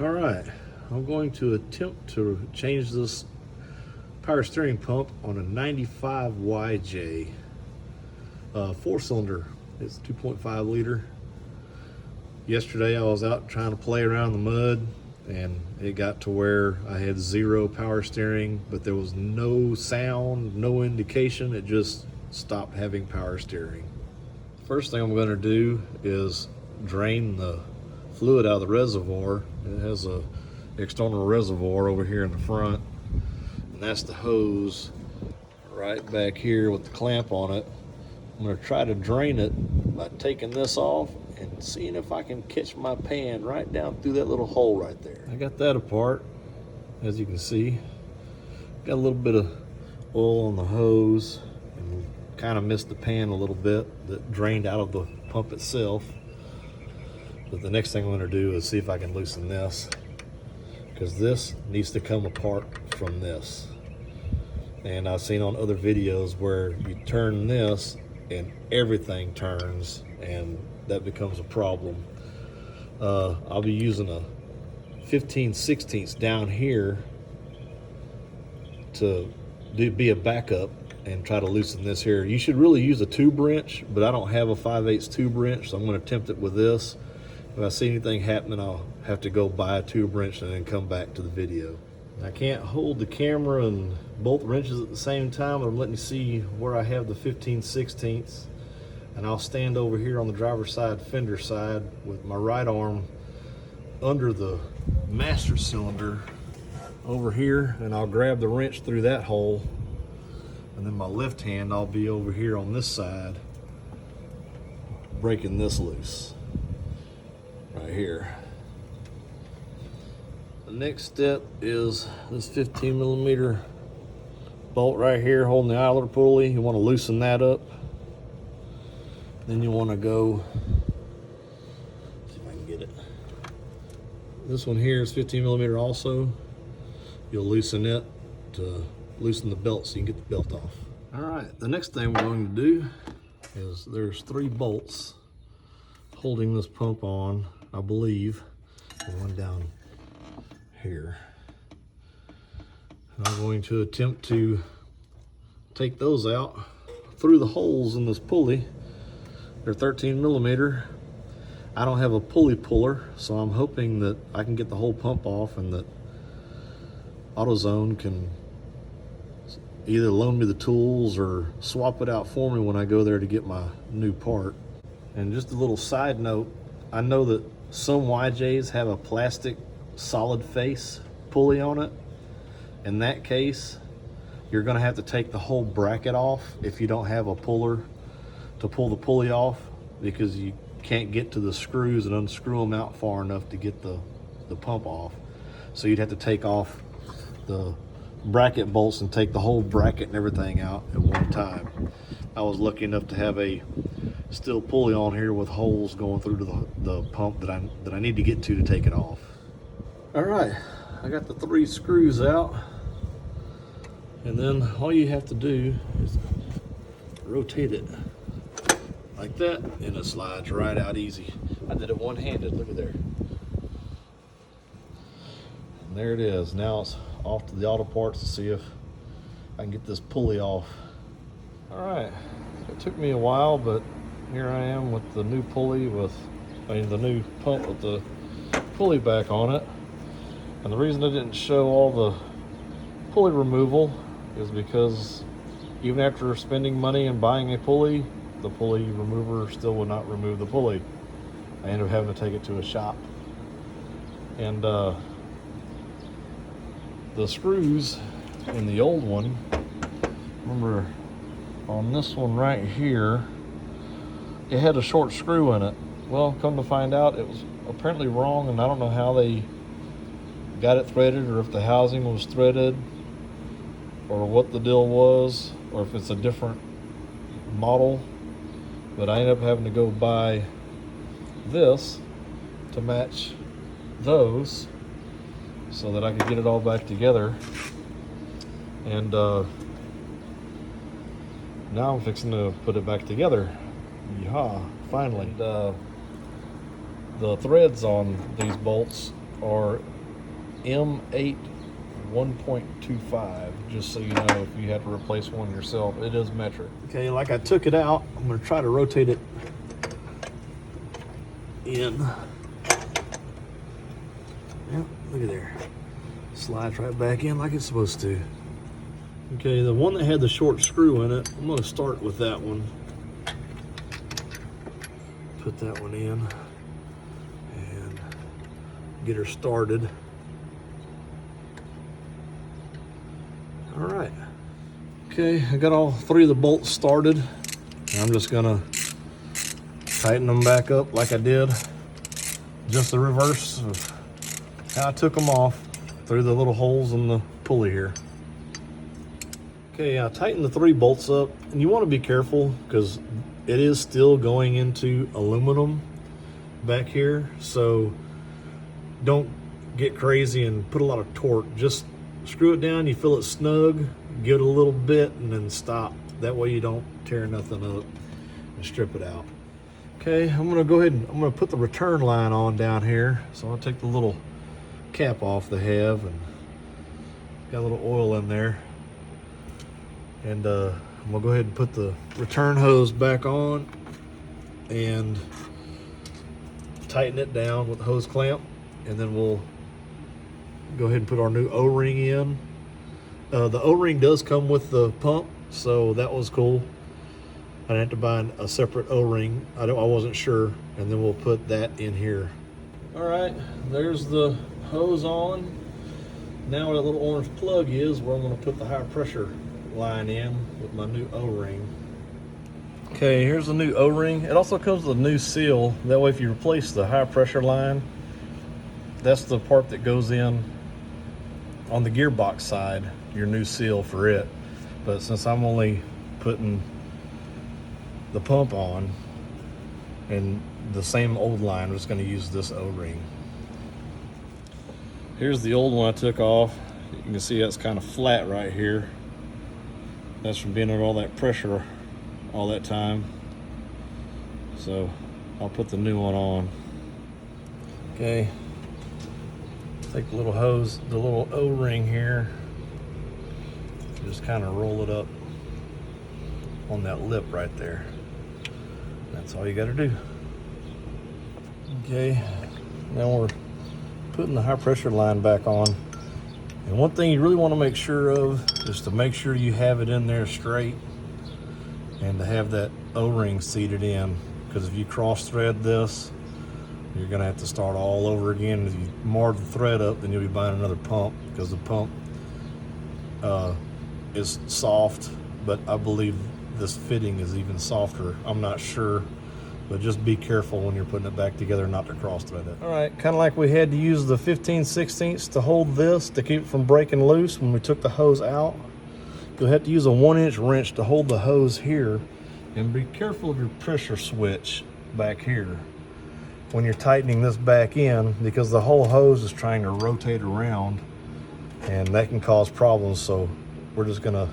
All right, I'm going to attempt to change this power steering pump on a 95 YJ 4-cylinder. It's 2.5 liter. Yesterday I was out trying to play around in the mud and it got to where I had 0 power steering, but there was no sound, no indication. It just stopped having power steering. First thing I'm going to do is drain the fluid out of the reservoir. It has a external reservoir over here in the front, and that's the hose right back here with the clamp on it. I'm going to try to drain it by taking this off and seeing if I can catch my pan right down through that little hole right there. I got that apart, as you can see. Got a little bit of oil on the hose and kind of missed the pan a little bit that drained out of the pump itself. But the next thing I'm going to do is see if I can loosen this, because this needs to come apart from this. And I've seen on other videos where you turn this and everything turns, and that becomes a problem. I'll be using a 15/16 down here to be a backup and try to loosen this here. You should really use a tube wrench, but I don't have a 5/8 tube wrench, so I'm going to attempt it with this. If I see anything happening, I'll have to go buy a tube wrench and then come back to the video. I can't hold the camera and both wrenches at the same time, but I'm letting you see where I have the 15/16. And I'll stand over here on the driver's side, fender side, with my right arm under the master cylinder over here, and I'll grab the wrench through that hole. And then my left hand, I'll be over here on this side, breaking this loose right here. The next step is this 15mm bolt right here holding the idler pulley. You want to loosen that up. Then you want to go, see if I can get it. This one here is 15mm also. You'll loosen it to loosen the belt so you can get the belt off. All right, the next thing we're going to do is there's 3 bolts holding this pump on, I believe. And one down here. And I'm going to attempt to take those out through the holes in this pulley. They're 13mm. I don't have a pulley puller, so I'm hoping that I can get the whole pump off and that AutoZone can either loan me the tools or swap it out for me when I go there to get my new part. And just a little side note, I know that some YJs have a plastic solid face pulley on it. In that case, you're going to have to take the whole bracket off if you don't have a puller to pull the pulley off, because you can't get to the screws and unscrew them out far enough to get the pump off. So you'd have to take off the bracket bolts and take the whole bracket and everything out at one time. I was lucky enough to have a steel pulley on here with holes going through to the pump that I need to get to take it off. All right, I got the 3 screws out, and then all you have to do is rotate it like that, and it slides right out easy. I did it one-handed, look at there. And there it is. Now it's off to the auto parts to see if I can get this pulley off. All right, it took me a while, but here I am with the new pulley the new pump with the pulley back on it. And the reason I didn't show all the pulley removal is because even after spending money and buying a pulley, the pulley remover still would not remove the pulley. I ended up having to take it to a shop. And the screws in the old one, remember on this one right here, it had a short screw in it. Well, come to find out, it was apparently wrong, and I don't know how they got it threaded, or if the housing was threaded, or what the deal was, or if it's a different model. But I ended up having to go buy this to match those so that I could get it all back together. And now I'm fixing to put it back together. Yeehaw, finally. And, the threads on these bolts are M8 1.25, just so you know if you had to replace one yourself. It is metric. Okay, like I took it out, I'm going to try to rotate it in. Yep, look at there. Slides right back in like it's supposed to. Okay, the one that had the short screw in it, I'm going to start with that one. Put that one in and get her started. All right. Okay, I got all three of the bolts started. I'm just gonna tighten them back up like I did. Just the reverse of how I took them off through the little holes in the pulley here. Okay, I tightened the three bolts up, and you want to be careful because it is still going into aluminum back here, so don't get crazy and put a lot of torque. Just screw it down, you feel it snug, give it a little bit, and then stop. That way you don't tear nothing up and strip it out. Okay, I'm gonna go ahead and I'm gonna put the return line on down here. So I'm gonna take the little cap off they have, and got a little oil in there. And I'm gonna go ahead and put the return hose back on and tighten it down with the hose clamp, and then we'll go ahead and put our new O-ring in. The O-ring does come with the pump, so that was cool. I didn't have to buy a separate O-ring. I wasn't sure, and then we'll put that in here. All right, there's the hose on. Now where that little orange plug is, where I'm going to put the high pressure line in with my new O-ring. Okay, here's the new O-ring. It also comes with a new seal. That way, if you replace the high pressure line, that's the part that goes in on the gearbox side, your new seal for it. But since I'm only putting the pump on and the same old line, I'm just going to use this O-ring. Here's the old one I took off. You can see that's kind of flat right here. That's from being under all that pressure all that time. So I'll put the new one on. Okay. Take the little hose, the little O-ring here, just kind of roll it up on that lip right there. That's all you got to do. Okay, now we're putting the high pressure line back on. And one thing you really want to make sure of is to make sure you have it in there straight and to have that O-ring seated in, because if you cross thread this, you're gonna have to start all over again. If you mar the thread up, then you'll be buying another pump, because the pump is soft, but I believe this fitting is even softer. I'm not sure, but just be careful when you're putting it back together not to cross thread it. All right, kind of like we had to use the 15/16 to hold this to keep it from breaking loose when we took the hose out. You'll have to use a 1-inch wrench to hold the hose here, and be careful of your pressure switch back here when you're tightening this back in, because the whole hose is trying to rotate around and that can cause problems. So we're just gonna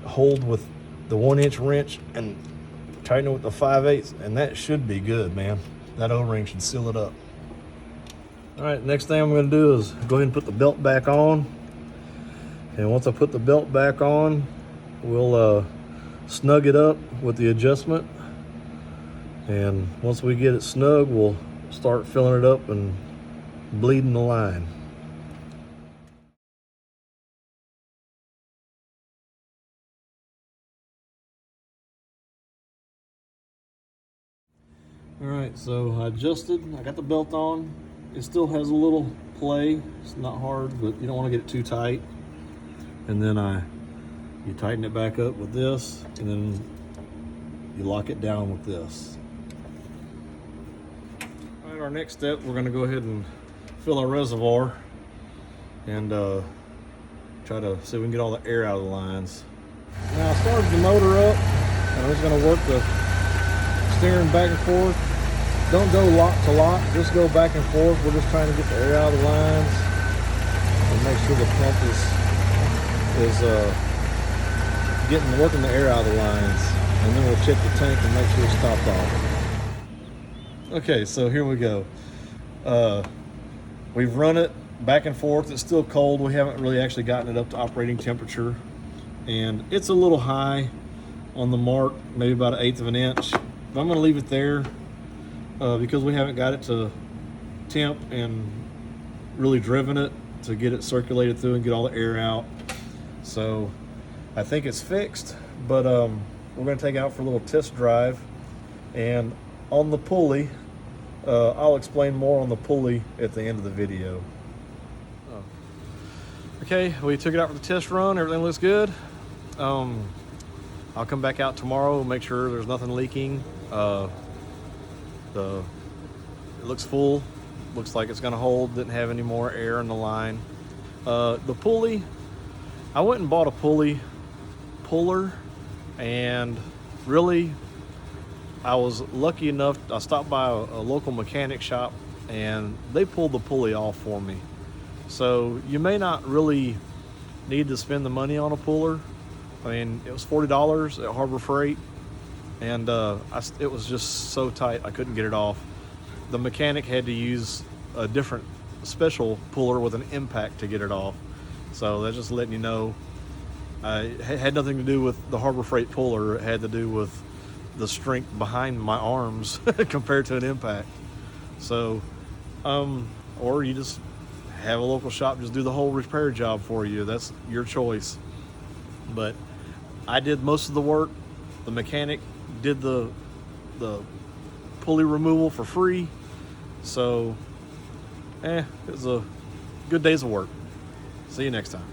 hold with the 1-inch wrench and tighten it with the 5/8, and that should be good, man. That O-ring should seal it up. All right, next thing I'm gonna do is go ahead and put the belt back on. And once I put the belt back on, we'll snug it up with the adjustment. And once we get it snug, we'll start filling it up and bleeding the line. All right, so I adjusted, I got the belt on. It still has a little play. It's not hard, but you don't want to get it too tight. And then you tighten it back up with this, and then you lock it down with this. All right, our next step, we're gonna go ahead and fill our reservoir and try to see if we can get all the air out of the lines. Now I started the motor up, and I'm just gonna work the steering back and forth. Don't go lock to lock, just go back and forth. We're just trying to get the air out of the lines and make sure the pump is working the air out of the lines, and then we'll check the tank and make sure it's topped off. Okay, so here we go. We've run it back and forth. It's still cold. We haven't really actually gotten it up to operating temperature, and it's a little high on the mark, maybe about 1/8 of an inch. But I'm gonna leave it there because we haven't got it to temp and really driven it to get it circulated through and get all the air out. So I think it's fixed, but we're gonna take it out for a little test drive. And on the pulley, I'll explain more on the pulley at the end of the video. Okay, we took it out for the test run. Everything looks good. I'll come back out tomorrow, make sure there's nothing leaking. It looks full. Looks like it's gonna hold. Didn't have any more air in the line. The pulley, I went and bought a pulley puller, and really, I was lucky enough, I stopped by a local mechanic shop and they pulled the pulley off for me. So you may not really need to spend the money on a puller. I mean, it was $40 at Harbor Freight, and it was just so tight I couldn't get it off. The mechanic had to use a different special puller with an impact to get it off. So that's just letting you know, it had nothing to do with the Harbor Freight puller. It had to do with the strength behind my arms compared to an impact. So, or you just have a local shop just do the whole repair job for you. That's your choice. But I did most of the work. The mechanic did the pulley removal for free. So, it was a good day's of work. See you next time.